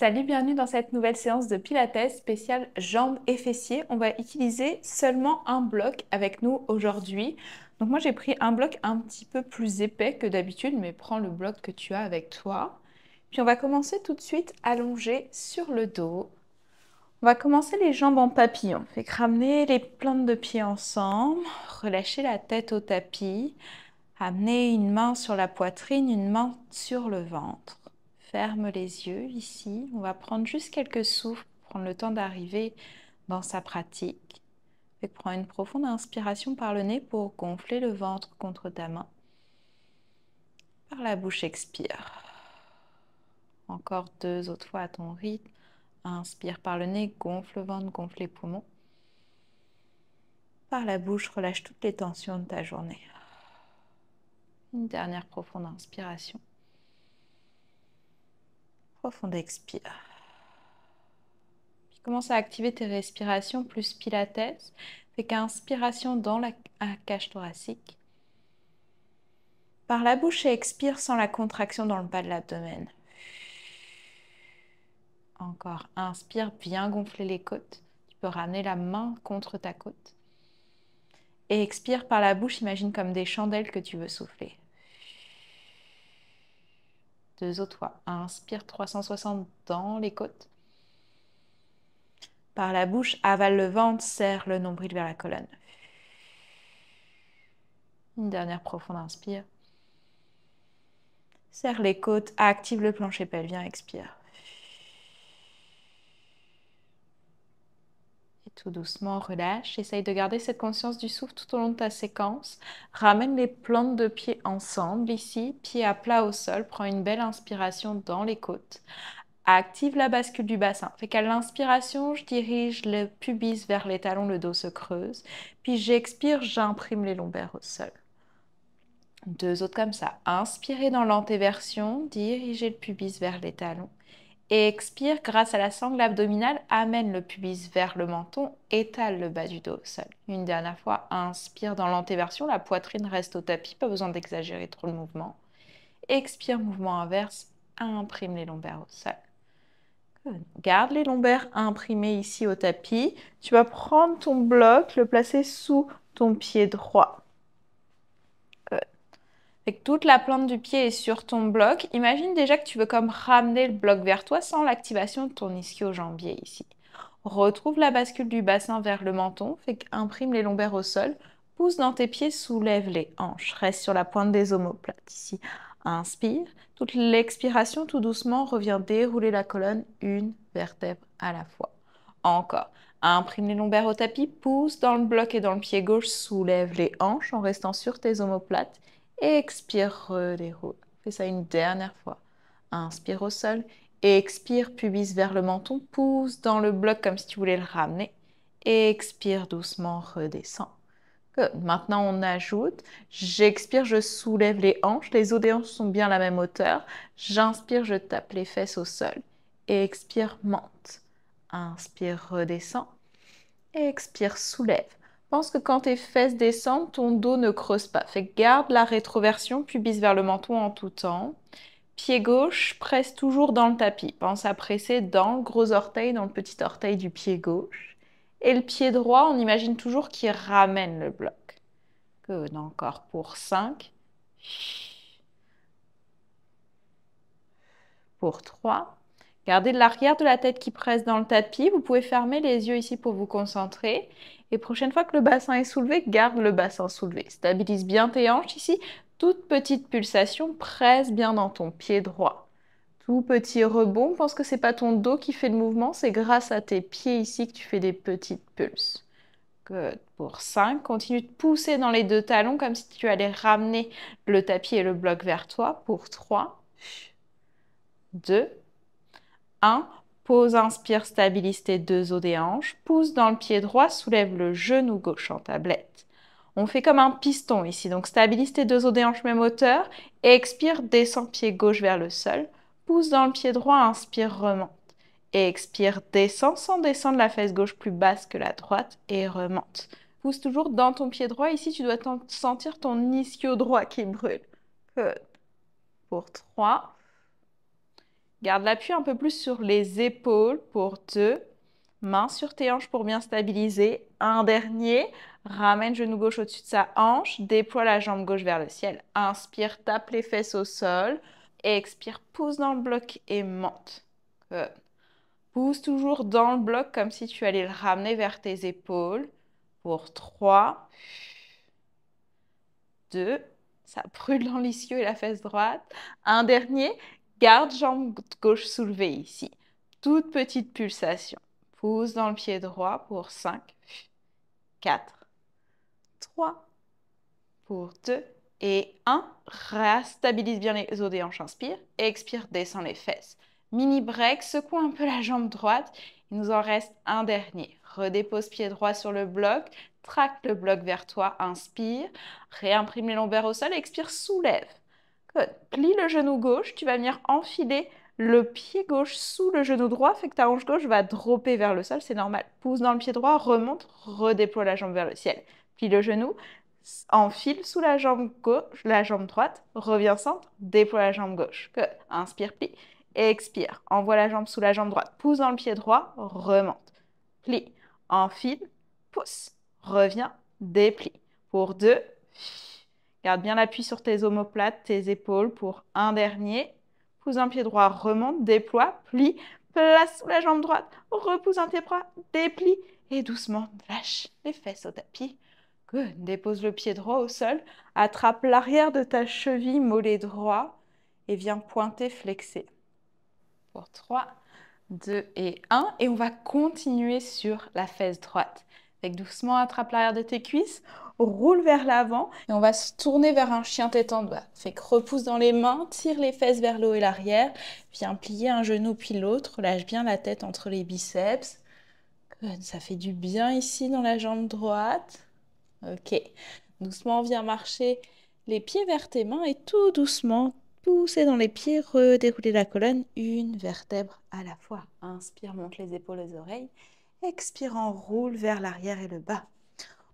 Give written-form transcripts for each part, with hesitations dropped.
Salut, bienvenue dans cette nouvelle séance de Pilates spéciale jambes et fessiers. On va utiliser seulement un bloc avec nous aujourd'hui. Donc moi j'ai pris un bloc un petit peu plus épais que d'habitude, mais prends le bloc que tu as avec toi. Puis on va commencer tout de suite allongé sur le dos. On va commencer les jambes en papillon. Fait que ramener les plantes de pied ensemble, relâcher la tête au tapis, amener une main sur la poitrine, une main sur le ventre. Ferme les yeux ici. On va prendre juste quelques souffles, prendre le temps d'arriver dans sa pratique. Prends une profonde inspiration par le nez pour gonfler le ventre contre ta main. Par la bouche, expire. Encore 2 autres fois à ton rythme. Inspire par le nez, gonfle le ventre, gonfle les poumons. Par la bouche, relâche toutes les tensions de ta journée. Une dernière profonde inspiration. Profonde expire. Puis commence à activer tes respirations plus pilates. Fais qu'inspiration dans la cage thoracique. Par la bouche et expire sans la contraction dans le bas de l'abdomen. Encore, inspire, bien gonfler les côtes. Tu peux ramener la main contre ta côte. Et expire par la bouche, imagine comme des chandelles que tu veux souffler. 2 autres fois. Inspire 360 dans les côtes. Par la bouche, avale le ventre, serre le nombril vers la colonne. Une dernière profonde inspire. Serre les côtes, active le plancher pelvien, expire. Et tout doucement, relâche. Essaye de garder cette conscience du souffle tout au long de ta séquence. Ramène les plantes de pied ensemble ici, pied à plat au sol. Prends une belle inspiration dans les côtes. Active la bascule du bassin. Fait qu'à l'inspiration, je dirige le pubis vers les talons, le dos se creuse. Puis j'expire, j'imprime les lombaires au sol. 2 autres comme ça. Inspirez dans l'antéversion, dirigez le pubis vers les talons. Et expire, grâce à la sangle abdominale, amène le pubis vers le menton, étale le bas du dos au sol. Une dernière fois, inspire dans l'antéversion, la poitrine reste au tapis, pas besoin d'exagérer trop le mouvement. Expire, mouvement inverse, imprime les lombaires au sol. Garde les lombaires imprimés ici au tapis. Tu vas prendre ton bloc, le placer sous ton pied droit. Fait que toute la plante du pied est sur ton bloc. Imagine déjà que tu veux comme ramener le bloc vers toi sans l'activation de ton ischio-jambier ici. Retrouve la bascule du bassin vers le menton. Fait qu'imprime les lombaires au sol. Pousse dans tes pieds, soulève les hanches. Reste sur la pointe des omoplates ici. Inspire. Toute l'expiration, tout doucement, revient dérouler la colonne une vertèbre à la fois. Encore. Imprime les lombaires au tapis. Pousse dans le bloc et dans le pied gauche. Soulève les hanches en restant sur tes omoplates. Expire, redéroule. Fais ça une dernière fois. Inspire au sol. Expire, pubis vers le menton. Pousse dans le bloc comme si tu voulais le ramener. Expire doucement, redescends. Good. Maintenant, on ajoute. J'expire, je soulève les hanches. Les os des hanches sont bien à la même hauteur. J'inspire, je tape les fesses au sol. Expire, monte. Inspire, redescends. Expire, soulève. Pense que quand tes fesses descendent, ton dos ne creuse pas. Fait que garde la rétroversion, pubis vers le menton en tout temps. Pied gauche, presse toujours dans le tapis. Pense à presser dans le gros orteil, dans le petit orteil du pied gauche. Et le pied droit, on imagine toujours qu'il ramène le bloc. Good. Encore pour 5. Pour 3. Gardez l'arrière de la tête qui presse dans le tapis. Vous pouvez fermer les yeux ici pour vous concentrer. Et prochaine fois que le bassin est soulevé, garde le bassin soulevé. Stabilise bien tes hanches ici. Toute petite pulsation, presse bien dans ton pied droit. Tout petit rebond, pense que c'est pas ton dos qui fait le mouvement, c'est grâce à tes pieds ici que tu fais des petites pulses. Good. Pour 5, continue de pousser dans les 2 talons comme si tu allais ramener le tapis et le bloc vers toi. Pour 3, 2, 1. Pause, inspire, stabilise tes 2 os des hanches. Pousse dans le pied droit, soulève le genou gauche en tablette. On fait comme un piston ici. Donc stabilise tes 2 os des hanches, même hauteur. Expire, descends pied gauche vers le sol. Pousse dans le pied droit, inspire, remonte. Expire, descends sans descendre la fesse gauche plus basse que la droite et remonte. Pousse toujours dans ton pied droit. Ici, tu dois sentir ton ischio droit qui brûle. Good. Pour 3, Garde l'appui un peu plus sur les épaules pour 2. Main sur tes hanches pour bien stabiliser. Un dernier. Ramène genou gauche au-dessus de sa hanche. Déploie la jambe gauche vers le ciel. Inspire, tape les fesses au sol. Expire, pousse dans le bloc et monte. Good. Pousse toujours dans le bloc comme si tu allais le ramener vers tes épaules. Pour 3, 2, ça brûle dans l'ischio et la fesse droite. Un dernier, garde jambe gauche soulevée ici. Toute petite pulsation. Pousse dans le pied droit pour 5, 4, 3, pour 2 et 1. Restabilise bien les os des hanches, inspire. Expire, descends les fesses. Mini break, secoue un peu la jambe droite. Il nous en reste un dernier. Redépose pied droit sur le bloc. Traque le bloc vers toi, inspire. Réimprime les lombaires au sol, expire, soulève. Good. Plie le genou gauche, tu vas venir enfiler le pied gauche sous le genou droit, fait que ta hanche gauche va dropper vers le sol, c'est normal. Pousse dans le pied droit, remonte, redéploie la jambe vers le ciel. Plie le genou, enfile sous la jambe gauche, la jambe droite, reviens centre, déploie la jambe gauche. Good. Inspire, plie, expire. Envoie la jambe sous la jambe droite, pousse dans le pied droit, remonte. Plie, enfile, pousse, reviens, déplie. Pour 2, garde bien l'appui sur tes omoplates, tes épaules pour un dernier. Pousse un pied droit, remonte, déploie, plie, place sous la jambe droite, repousse un tes bras, déplie et doucement lâche les fesses au tapis. Good. Dépose le pied droit au sol, attrape l'arrière de ta cheville, mollet droit et viens pointer, flexer. Pour 3, 2 et 1. Et on va continuer sur la fesse droite. Fait que doucement, attrape l'arrière de tes cuisses, roule vers l'avant et on va se tourner vers un chien tête en bas. Fait que repousse dans les mains, tire les fesses vers le haut et l'arrière, viens plier un genou puis l'autre, relâche bien la tête entre les biceps. Good. Ça fait du bien ici dans la jambe droite. Ok. Doucement, viens marcher les pieds vers tes mains et tout doucement, pousser dans les pieds, redérouler la colonne, une vertèbre à la fois. Inspire, monte les épaules aux oreilles. Expire, enroule vers l'arrière et le bas.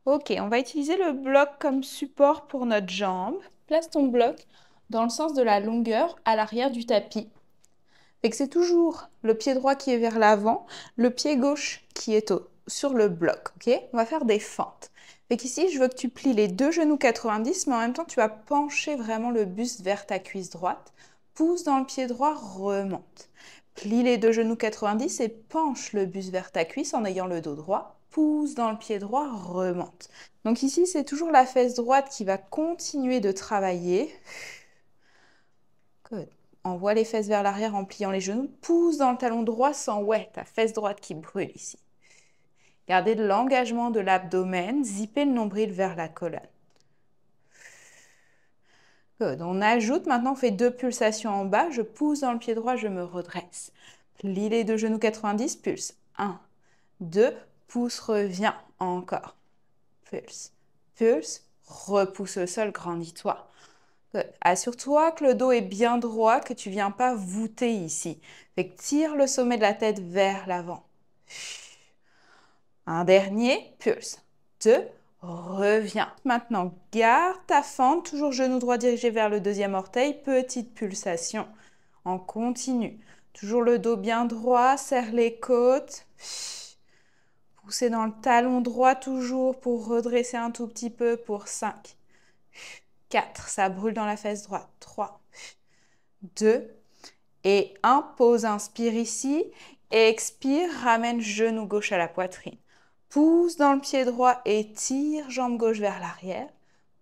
Ok, on va utiliser le bloc comme support pour notre jambe. Place ton bloc dans le sens de la longueur à l'arrière du tapis. Fait que c'est toujours le pied droit qui est vers l'avant, le pied gauche qui est sur le bloc. Ok, on va faire des fentes. Fait qu'ici, je veux que tu plies les deux genoux 90, mais en même temps, tu vas pencher vraiment le buste vers ta cuisse droite. Pousse dans le pied droit, remonte. Plie les deux genoux 90 et penche le buste vers ta cuisse en ayant le dos droit. Pousse dans le pied droit, remonte. Donc ici, c'est toujours la fesse droite qui va continuer de travailler. Good. Envoie les fesses vers l'arrière en pliant les genoux. Pousse dans le talon droit sans ta fesse droite qui brûle ici. Gardez de l'engagement de l'abdomen, zippez le nombril vers la colonne. Good. On ajoute, maintenant on fait 2 pulsations en bas, je pousse dans le pied droit, je me redresse. Plie les deux genoux 90, pulse. 1, 2, pousse, reviens, encore. Pulse, pulse, repousse le sol, grandis-toi. Assure-toi que le dos est bien droit, que tu ne viens pas voûter ici. Fait que tire le sommet de la tête vers l'avant. Un dernier, pulse. 2, reviens. Maintenant, garde ta fente, toujours genou droit dirigé vers le deuxième orteil, petite pulsation. En continu. Toujours le dos bien droit, serre les côtes. Poussez dans le talon droit toujours pour redresser un tout petit peu pour 5, 4. Ça brûle dans la fesse droite. 3, 2 et 1. Pause, inspire ici. Expire, ramène genou gauche à la poitrine. Pousse dans le pied droit et tire jambe gauche vers l'arrière.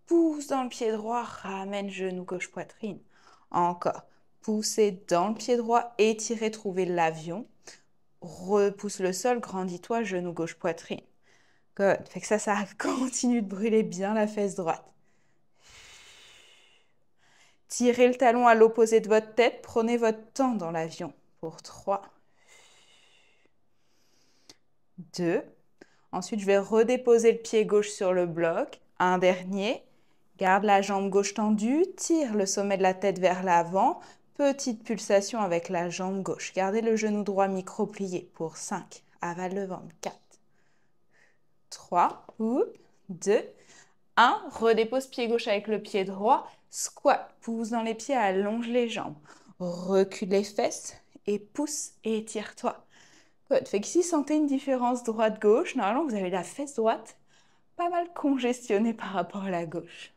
Pousse dans le pied droit, ramène genou gauche poitrine. Encore. Poussez dans le pied droit, étirez, trouvez l'avion. Repousse le sol, grandis-toi, genou gauche poitrine. Good. Fait que ça continue de brûler bien la fesse droite. Tirez le talon à l'opposé de votre tête, prenez votre temps dans l'avion. Pour 3, 2. Ensuite, je vais redéposer le pied gauche sur le bloc. Un dernier. Garde la jambe gauche tendue, tire le sommet de la tête vers l'avant. Petite pulsation avec la jambe gauche. Gardez le genou droit micro-plié pour 5. Avale le ventre. 4, 3, 2, 1. Redépose pied gauche avec le pied droit. Squat. Pousse dans les pieds, allonge les jambes. Recule les fesses. et pousse et étire-toi. Good. Fait qu'ici, sentez une différence droite-gauche. Normalement, vous avez la fesse droite pas mal congestionnée par rapport à la gauche.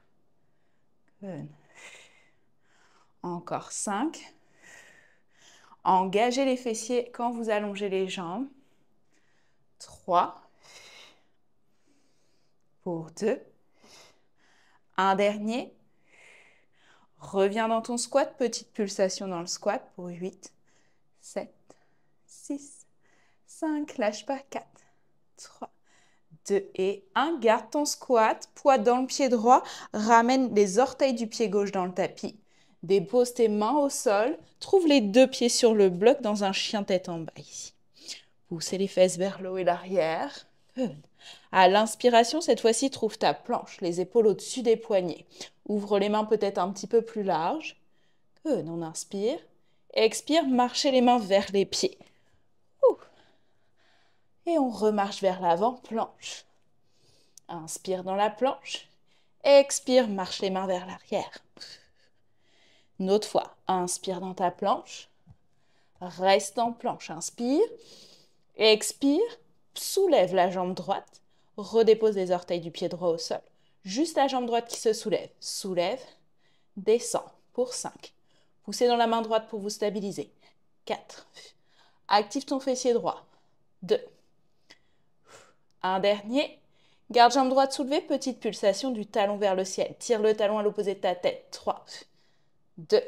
Good. Encore 5. Engagez les fessiers quand vous allongez les jambes. 3. Pour 2. Un dernier. Reviens dans ton squat. Petite pulsation dans le squat pour 8, 7, 6, 5. Lâche pas. 4, 3, 2 et 1. Garde ton squat. Poids dans le pied droit. Ramène les orteils du pied gauche dans le tapis. Dépose tes mains au sol. Trouve les deux pieds sur le bloc dans un chien tête en bas ici. Poussez les fesses vers le haut et l'arrière. Good. À l'inspiration, cette fois-ci, trouve ta planche, les épaules au-dessus des poignets. Ouvre les mains peut-être un petit peu plus larges. Good. On inspire. Expire, marchez les mains vers les pieds. Et on remarche vers l'avant, planche. Inspire dans la planche. Expire, marche les mains vers l'arrière. Une autre fois, inspire dans ta planche. Reste en planche, inspire. Expire, soulève la jambe droite. Redépose les orteils du pied droit au sol. Juste la jambe droite qui se soulève. Soulève, descend pour 5. Poussez dans la main droite pour vous stabiliser. 4. Active ton fessier droit. 2. Un dernier. Garde jambe droite soulevée, petite pulsation du talon vers le ciel. Tire le talon à l'opposé de ta tête. 3, 2,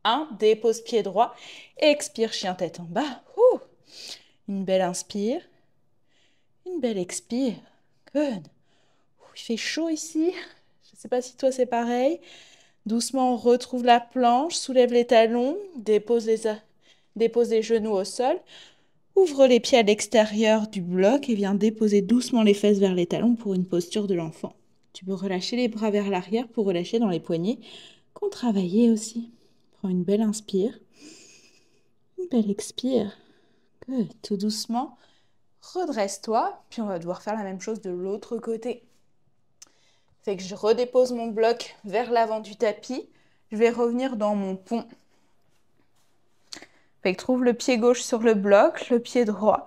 1. Dépose pied droit. Expire, chien tête en bas. Une belle inspire. Une belle expire. Good. Il fait chaud ici. Je ne sais pas si toi c'est pareil. Doucement, on retrouve la planche. Soulève les talons. Dépose les genoux au sol. Ouvre les pieds à l'extérieur du bloc et viens déposer doucement les fesses vers les talons pour une posture de l'enfant. Tu peux relâcher les bras vers l'arrière pour relâcher dans les poignets qu'on travaillait aussi. Prends une belle inspire. Une belle expire. Good. Tout doucement, redresse-toi. Puis on va devoir faire la même chose de l'autre côté. Fait que je redépose mon bloc vers l'avant du tapis. Je vais revenir dans mon pont. Fait que trouve le pied gauche sur le bloc, le pied droit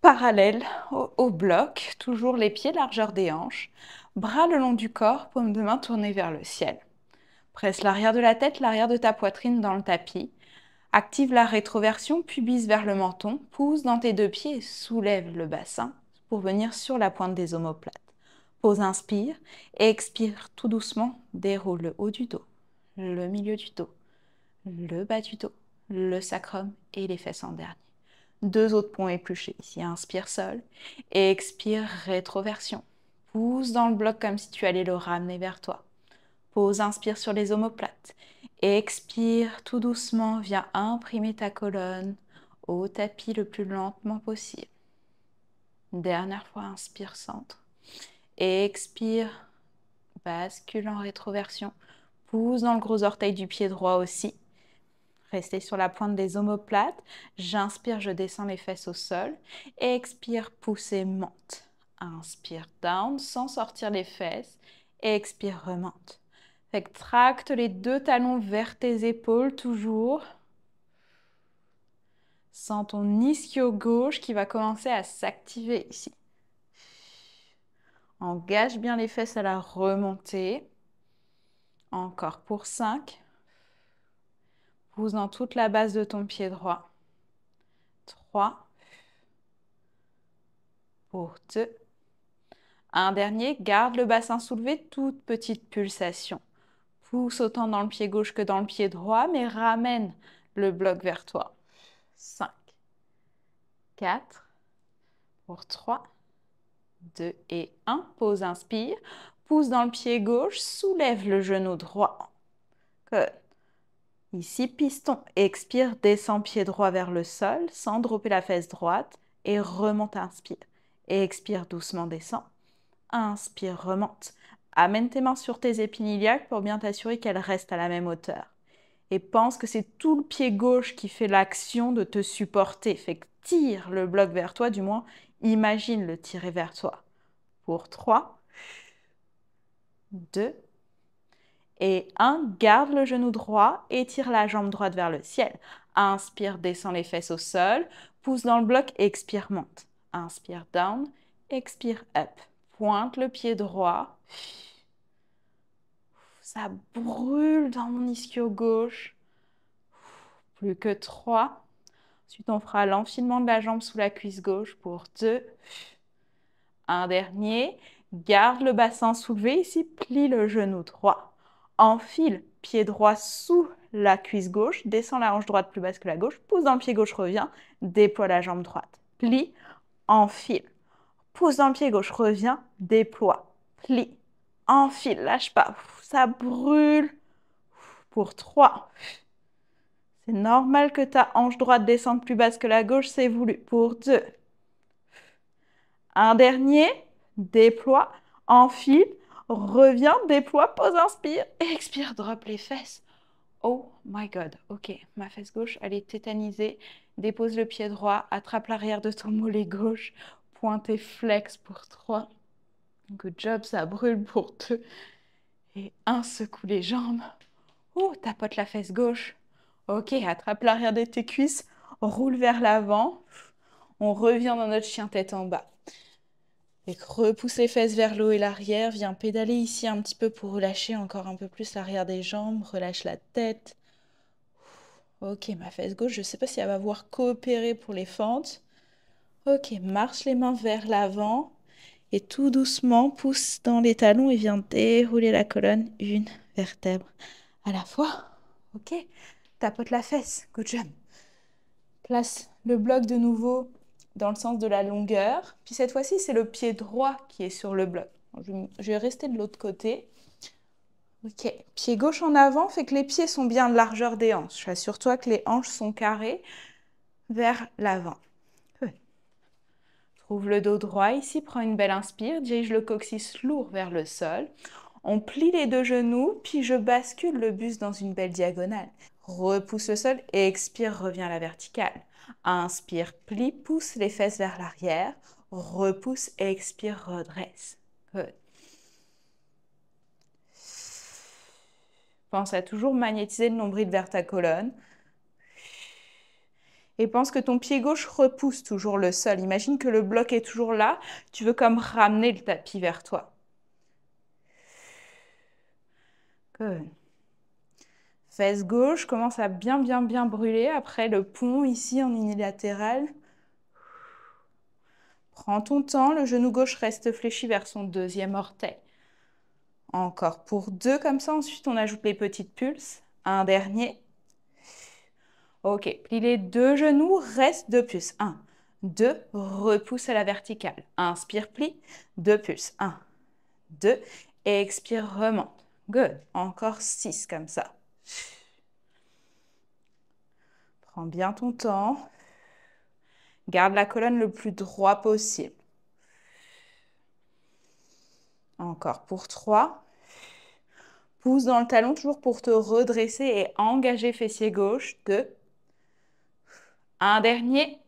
parallèle au bloc. Toujours les pieds largeur des hanches. Bras le long du corps, paume de main tournée vers le ciel. Presse l'arrière de la tête, l'arrière de ta poitrine dans le tapis. Active la rétroversion, pubis vers le menton. Pousse dans tes deux pieds et soulève le bassin pour venir sur la pointe des omoplates. Pose, inspire et expire tout doucement. Déroule le haut du dos, le milieu du dos, le bas du dos, le sacrum et les fesses en dernier. 2 autres ponts épluchés. Ici, inspire sol et expire rétroversion. Pousse dans le bloc comme si tu allais le ramener vers toi. Pose, inspire sur les omoplates. Expire tout doucement, viens imprimer ta colonne au tapis le plus lentement possible. Dernière fois, inspire, centre. Expire, bascule en rétroversion. Pousse dans le gros orteil du pied droit aussi. Restez sur la pointe des omoplates. J'inspire, je descends les fesses au sol. Expire, pousse et monte. Inspire, down, sans sortir les fesses. Expire, remonte. Fait que tracte les 2 talons vers tes épaules, toujours. Sens ton ischio gauche qui va commencer à s'activer ici. Engage bien les fesses à la remontée. Encore pour 5. Pousse dans toute la base de ton pied droit. 3. Pour 2. Un dernier, garde le bassin soulevé, toute petite pulsation. Pousse autant dans le pied gauche que dans le pied droit, mais ramène le bloc vers toi. 5, 4, pour 3, 2 et 1. Pause, inspire. Pousse dans le pied gauche, soulève le genou droit. Good. Ici, piston. Expire, descend pied droit vers le sol, sans dropper la fesse droite. Et remonte, inspire. Et expire, doucement, descend. Inspire, remonte. Amène tes mains sur tes épines iliaques pour bien t'assurer qu'elles restent à la même hauteur. Et pense que c'est tout le pied gauche qui fait l'action de te supporter. Fait que tire le bloc vers toi, du moins, imagine le tirer vers toi. Pour 3, 2 Et 1, garde le genou droit, étire la jambe droite vers le ciel. Inspire, descend les fesses au sol, pousse dans le bloc, expire, monte. Inspire, down, expire, up. Pointe le pied droit. Ça brûle dans mon ischio gauche. Plus que 3. Ensuite, on fera l'enfilement de la jambe sous la cuisse gauche pour 2. Un dernier. Garde le bassin soulevé ici, plie le genou droit. Enfile, pied droit sous la cuisse gauche, descend la hanche droite plus basse que la gauche, pousse dans le pied gauche, revient, déploie la jambe droite. Plie, enfile. Pousse dans le pied gauche, revient, déploie. Plie, enfile, lâche pas. Ça brûle. Pour 3. C'est normal que ta hanche droite descende plus basse que la gauche, c'est voulu. Pour 2. Un dernier, déploie, enfile, reviens, déploie, pose, inspire, expire, drop les fesses. Oh my God, ok, ma fesse gauche, elle est tétanisée. Dépose le pied droit, attrape l'arrière de ton mollet gauche, pointe et flex pour 3. Good job, ça brûle pour 2. Et 1, secoue les jambes. Oh, tapote la fesse gauche. Ok, attrape l'arrière de tes cuisses, roule vers l'avant. On revient dans notre chien tête en bas. Et repousse les fesses vers le haut et l'arrière. Viens pédaler ici un petit peu pour relâcher encore un peu plus l'arrière des jambes. Relâche la tête. Ok, ma fesse gauche, je ne sais pas si elle va vouloir coopérer pour les fentes. Ok, marche les mains vers l'avant. Et tout doucement, pousse dans les talons et viens dérouler la colonne, une vertèbre à la fois. Ok, tapote la fesse, good job. Place le bloc de nouveau dans le sens de la longueur. Puis cette fois-ci, c'est le pied droit qui est sur le bloc. Je vais rester de l'autre côté. Ok, pied gauche en avant, fait que les pieds sont bien de largeur des hanches. Assure-toi que les hanches sont carrées vers l'avant. Trouve le dos droit ici, prends une belle inspire, dirige le coccyx lourd vers le sol. On plie les deux genoux, puis je bascule le buste dans une belle diagonale. Repousse le sol et expire, reviens à la verticale. Inspire, plie, pousse les fesses vers l'arrière. Repousse, expire, redresse. Good. Pense à toujours magnétiser le nombril vers ta colonne. Et pense que ton pied gauche repousse toujours le sol. Imagine que le bloc est toujours là. Tu veux comme ramener le tapis vers toi. Good. Fesse gauche commence à bien brûler après le pont ici en unilatéral. Prends ton temps, le genou gauche reste fléchi vers son deuxième orteil. Encore pour 2 comme ça, ensuite on ajoute les petites pulses. Un dernier. Ok, plie les deux genoux, reste 2 pulses. 1, 2, repousse à la verticale. Inspire, plie, 2 pulses. 1, 2, expire, remonte. Good, encore 6 comme ça. Prends bien ton temps. Garde la colonne le plus droit possible. Encore pour 3. Pousse dans le talon toujours pour te redresser et engager fessier gauche. 2. Un dernier.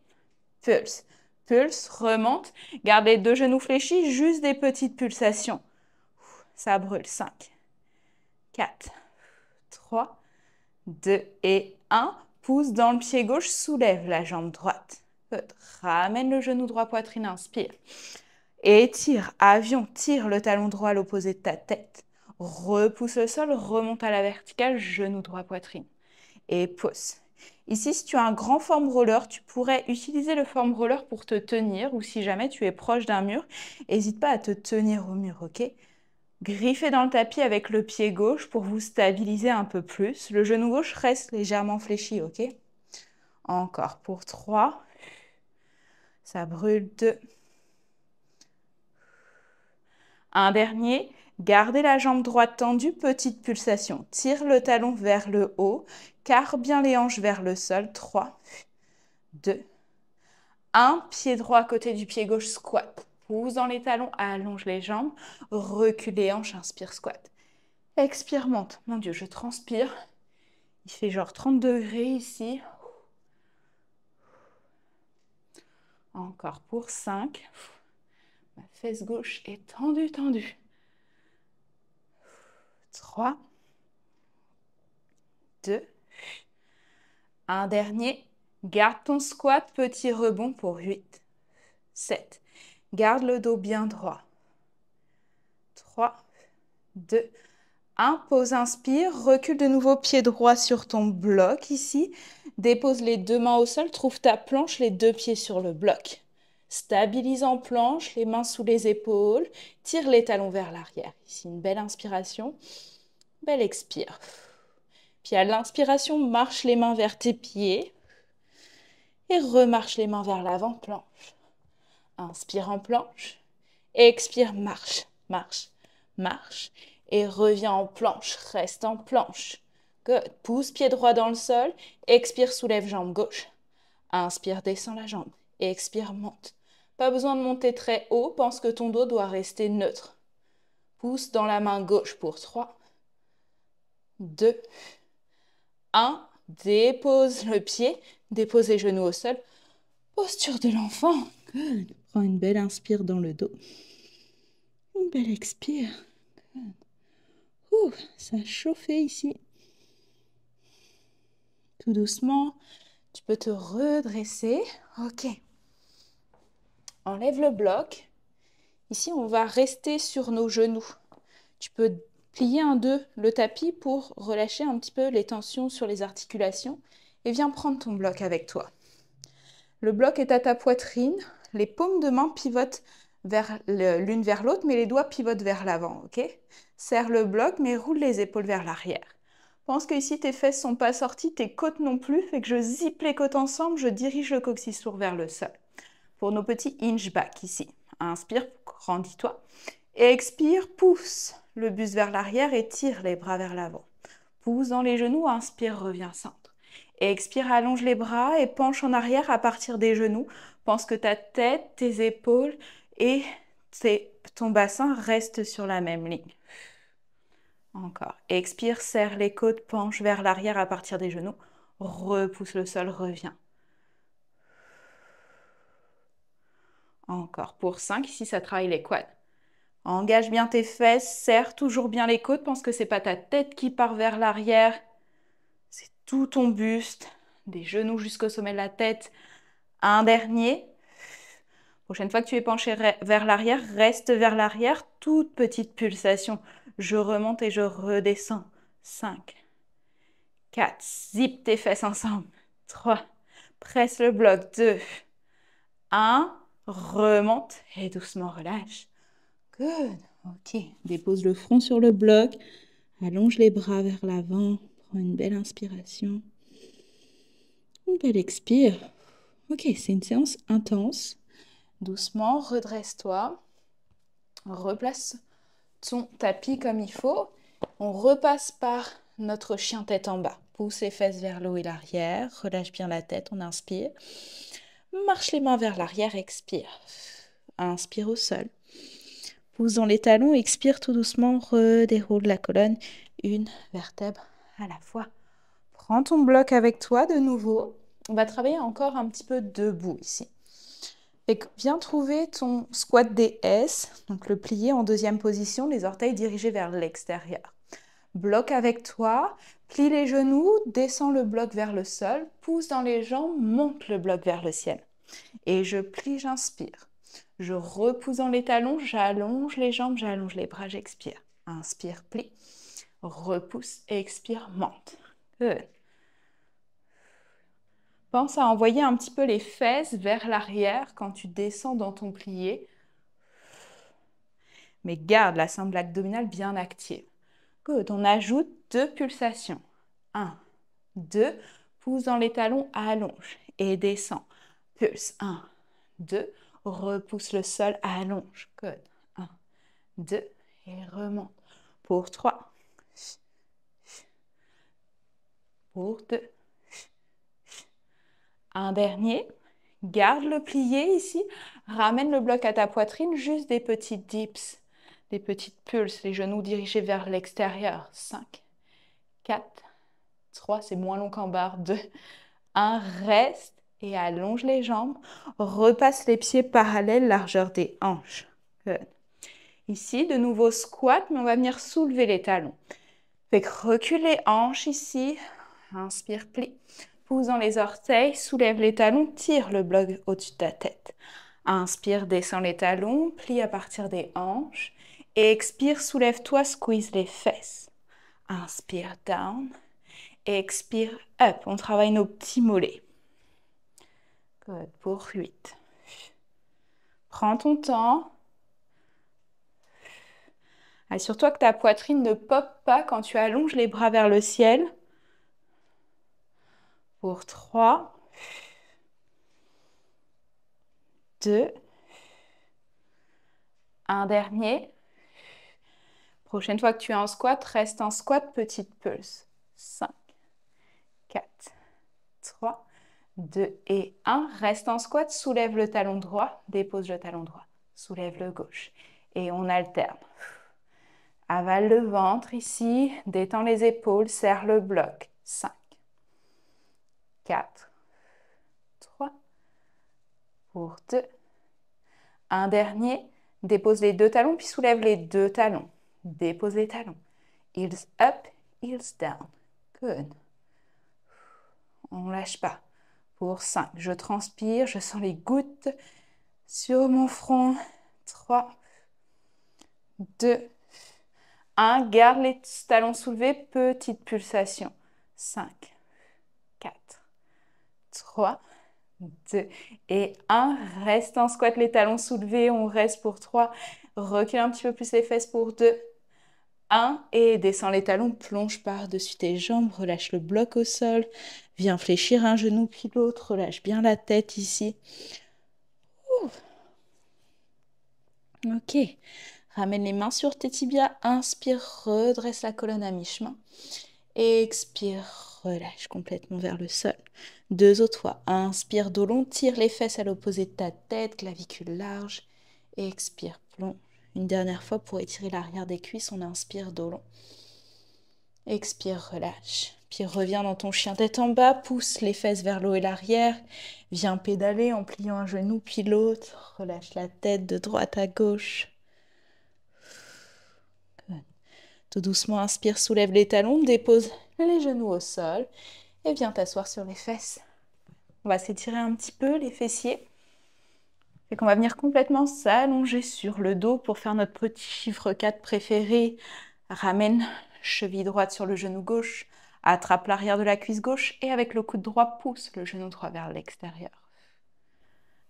Pulse. Pulse, remonte. Garde les deux genoux fléchis, juste des petites pulsations. Ça brûle. 5, 4, 3, 2 et 1. Pousse dans le pied gauche, soulève la jambe droite. Ramène le genou droit, poitrine, inspire. Étire, avion, tire le talon droit à l'opposé de ta tête. Repousse le sol, remonte à la verticale, genou droit, poitrine. Et pousse. Ici, si tu as un grand foam roller, tu pourrais utiliser le foam roller pour te tenir ou si jamais tu es proche d'un mur, n'hésite pas à te tenir au mur, ok? Griffez dans le tapis avec le pied gauche pour vous stabiliser un peu plus. Le genou gauche reste légèrement fléchi, ok? Encore pour 3. Ça brûle 2. Un dernier. Gardez la jambe droite tendue, petite pulsation. Tire le talon vers le haut. Carre bien les hanches vers le sol. 3, 2, 1. Pied droit à côté du pied gauche, squat. Pousse dans les talons, allonge les jambes. Recule les hanches, inspire, squat. Expire, monte. Mon Dieu, je transpire. Il fait genre 30 degrés ici. Encore pour 5. Ma fesse gauche est tendue, tendue. 3, 2. Un dernier. Garde ton squat, petit rebond pour 8. 7. Garde le dos bien droit. 3, 2, 1. Pause, inspire. Recule de nouveau, pied droit sur ton bloc ici. Dépose les deux mains au sol. Trouve ta planche, les deux pieds sur le bloc. Stabilise en planche, les mains sous les épaules. Tire les talons vers l'arrière. Ici, une belle inspiration. Belle expire. Puis à l'inspiration, marche les mains vers tes pieds. Et remarche les mains vers l'avant, planche. Inspire en planche. Expire, marche, marche, marche. Et reviens en planche, reste en planche. Good. Pousse pied droit dans le sol. Expire, soulève jambe gauche. Inspire, descends la jambe. Expire, monte. Pas besoin de monter très haut. Pense que ton dos doit rester neutre. Pousse dans la main gauche pour 3, 2, 1. Dépose le pied. Dépose les genoux au sol. Posture de l'enfant. Good. Prends une belle inspire dans le dos. Une belle expire. Good. Ça a chauffé ici. Tout doucement, tu peux te redresser. Ok. Enlève le bloc. Ici, on va rester sur nos genoux. Tu peux plier le tapis pour relâcher un petit peu les tensions sur les articulations. Et viens prendre ton bloc avec toi. Le bloc est à ta poitrine. Les paumes de main pivotent l'une vers l'autre, mais les doigts pivotent vers l'avant. Ok? Serre le bloc, mais roule les épaules vers l'arrière. Pense que ici, tes fesses ne sont pas sorties, tes côtes non plus. Fait que je zippe les côtes ensemble, je dirige le coccyx lourd vers le sol. Pour nos petits hinge back ici. Inspire, grandis-toi. Expire, pousse le buste vers l'arrière et tire les bras vers l'avant. Pousse dans les genoux, inspire, reviens centre. Expire, allonge les bras et penche en arrière à partir des genoux. Pense que ta tête, tes épaules et ton bassin restent sur la même ligne. Encore. Expire, serre les côtes, penche vers l'arrière à partir des genoux. Repousse le sol, reviens. Encore. Pour 5, ici, ça travaille les quads. Engage bien tes fesses, serre toujours bien les côtes. Pense que ce n'est pas ta tête qui part vers l'arrière. C'est tout ton buste. Des genoux jusqu'au sommet de la tête. Un dernier. Prochaine fois que tu es penché vers l'arrière, reste vers l'arrière. Toute petite pulsation. Je remonte et je redescends. 5, 4, zip tes fesses ensemble. 3, presse le bloc. 2, 1, remonte et doucement relâche. Good. Ok, dépose le front sur le bloc. Allonge les bras vers l'avant. Prends une belle inspiration. Une belle expire. Ok, c'est une séance intense. Doucement, redresse-toi. Replace ton tapis comme il faut. On repasse par notre chien tête en bas. Pousse les fesses vers le haut et l'arrière. Relâche bien la tête, on inspire. Marche les mains vers l'arrière, expire. Inspire au sol. Pousse dans les talons, expire tout doucement. Redéroule la colonne, une vertèbre à la fois. Prends ton bloc avec toi de nouveau. On va travailler encore un petit peu debout ici. Et viens trouver ton squat DS, donc le plié en deuxième position, les orteils dirigés vers l'extérieur. Bloc avec toi, plie les genoux, descends le bloc vers le sol, pousse dans les jambes, monte le bloc vers le ciel. Et je plie, j'inspire. Je repousse dans les talons, j'allonge les jambes, j'allonge les bras, j'expire. Inspire, plie, repousse, expire, monte. Good. Pense à envoyer un petit peu les fesses vers l'arrière quand tu descends dans ton plié. Mais garde la sangle abdominale bien active. Good. On ajoute 2 pulsations. 1, 2. Pousse dans les talons, allonge et descend. Pulse. 1, 2. Repousse le sol, allonge. Good. 1, 2. Et remonte. Pour 3. Pour 2. Un dernier. Garde le plié ici. Ramène le bloc à ta poitrine. Juste des petits dips. Des petites pulses. Les genoux dirigés vers l'extérieur. 5, 4, 3. C'est moins long qu'en barre. 2, 1. Reste et allonge les jambes. Repasse les pieds parallèles, largeur des hanches. Good. Ici, de nouveau squat, mais on va venir soulever les talons. Fait que recule les hanches ici. Inspire, plie. Pousse dans les orteils, soulève les talons, tire le bloc au-dessus de ta tête. Inspire, descends les talons, plie à partir des hanches. Et expire, soulève-toi, squeeze les fesses. Inspire, down. Expire, up. On travaille nos petits mollets. Good. Pour 8. Prends ton temps. Assure-toi que ta poitrine ne pop pas quand tu allonges les bras vers le ciel. Pour 3, 2, un dernier. Prochaine fois que tu es en squat, reste en squat, petite pulse. 5, 4, 3, 2 et 1. Reste en squat, soulève le talon droit, dépose le talon droit, soulève le gauche. Et on alterne. Avale le ventre ici, détends les épaules, serre le bloc. 5, 4, 3, pour 2. Un dernier, dépose les deux talons, puis soulève les deux talons. Dépose les talons. Heels up, heels down. Good. On ne lâche pas. Pour 5, je transpire, je sens les gouttes sur mon front. 3, 2, 1. Garde les talons soulevés, petite pulsation. 5, 4, 3, 2 et 1. Reste en squat, les talons soulevés. On reste pour 3. Recule un petit peu plus les fesses pour 2. 1. Et descends les talons, plonge par-dessus tes jambes. Relâche le bloc au sol. Viens fléchir un genou puis l'autre. Relâche bien la tête ici. Ouh. Ok. Ramène les mains sur tes tibias. Inspire, redresse la colonne à mi-chemin. Expire, relâche complètement vers le sol. 2 autres fois. Inspire, dos long, tire les fesses à l'opposé de ta tête, clavicule large. Expire, plonge. Une dernière fois pour étirer l'arrière des cuisses, on inspire, dos long. Expire, relâche. Puis reviens dans ton chien tête en bas, pousse les fesses vers le haut et l'arrière. Viens pédaler en pliant un genou puis l'autre. Relâche la tête de droite à gauche. Tout doucement, inspire, soulève les talons, dépose les genoux au sol et viens t'asseoir sur les fesses. On va s'étirer un petit peu les fessiers. Et qu'on va venir complètement s'allonger sur le dos pour faire notre petit chiffre 4 préféré. Ramène cheville droite sur le genou gauche, attrape l'arrière de la cuisse gauche et avec le coude droit, pousse le genou droit vers l'extérieur.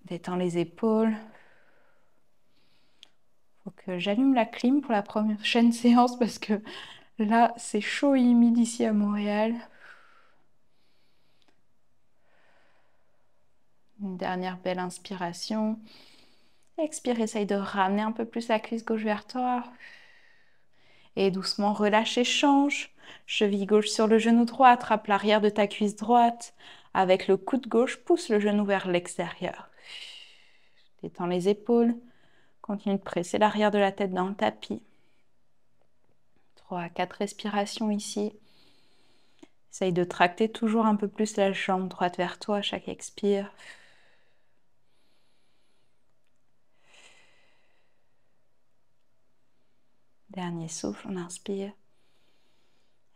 Détends les épaules. Faut que j'allume la clim pour la prochaine séance parce que là, c'est chaud et humide ici à Montréal. Une dernière belle inspiration. Expire, essaye de ramener un peu plus la cuisse gauche vers toi. Et doucement, relâche et change. Cheville gauche sur le genou droit, attrape l'arrière de ta cuisse droite. Avec le coude gauche, pousse le genou vers l'extérieur. Détends les épaules. Continue de presser l'arrière de la tête dans le tapis. 3 à 4 respirations ici. Essaye de tracter toujours un peu plus la jambe droite vers toi à chaque expire. Dernier souffle, on inspire.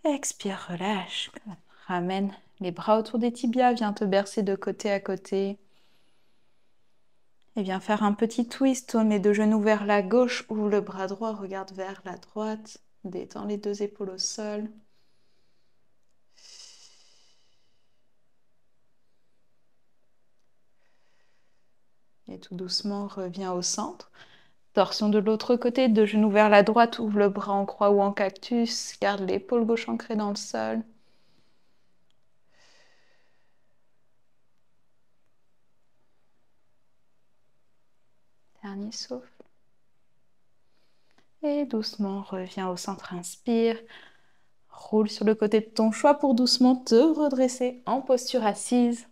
Expire, relâche. Ramène les bras autour des tibias, viens te bercer de côté à côté. Et viens faire un petit twist, tourne les deux genoux vers la gauche, ouvre le bras droit, regarde vers la droite. Détends les deux épaules au sol. Et tout doucement, reviens au centre. Torsion de l'autre côté, deux genoux vers la droite, ouvre le bras en croix ou en cactus. Garde l'épaule gauche ancrée dans le sol. Dernier souffle. Et doucement, reviens au centre, inspire. Roule sur le côté de ton choix pour doucement te redresser en posture assise.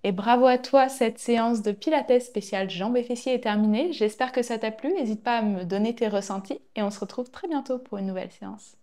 Et bravo à toi, cette séance de Pilates spéciale jambes et fessiers est terminée. J'espère que ça t'a plu. N'hésite pas à me donner tes ressentis et on se retrouve très bientôt pour une nouvelle séance.